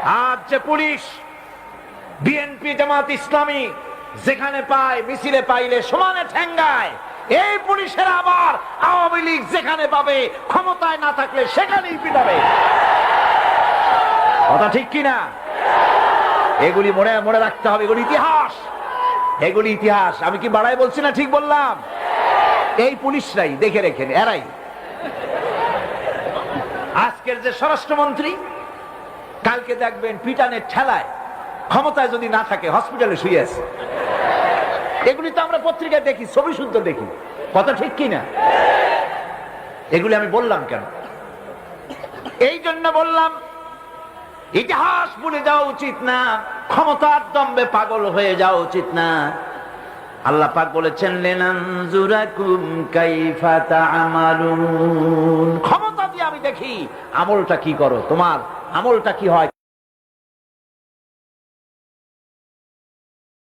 আজ যে police BNP Jamaat Islami যেখানে পায় মিছিলে পাইলে সমানে ঠেঙ্গায়, এই পুলিশের আবার আওয়ামী লীগ যেখানে পাবে ক্ষমতায় না থাকলে সেখানেই পিটাবে। কথা ঠিক কিনা? এগুলি মনে মনে রাখতে হবে, এগুলি ইতিহাস, এগুলি ইতিহাস। আমি কি বাড়াই বলছি না ঠিক বললাম? এই পুলিশরাই দেখে রেখেন, এরাই আজকের যে স্বরাষ্ট্রমন্ত্রী, কালকে দেখবেন পিটানের ঠেলায় ক্ষমতায় যদি না থাকে হসপিটালে শুয়ে আছে। এগুলি তো আমরা পত্রিকায় দেখি, ছবি শুদ্ধ দেখি। কথা ঠিক কিনা? এগুলি আমি বললাম কেন? এই জন্য বললাম ইতিহাস ভুলে যাওয়া উচিত না, ক্ষমতার দম্ভে পাগল হয়ে যাওয়া উচিত না। আল্লাহ পাক বলেছেন লিনানজুরাকুম কাইফা তা'মালুন, ক্ষমতা দিয়ে আমি দেখি আমলটা কি করো, তোমার আমলটা কি হয়।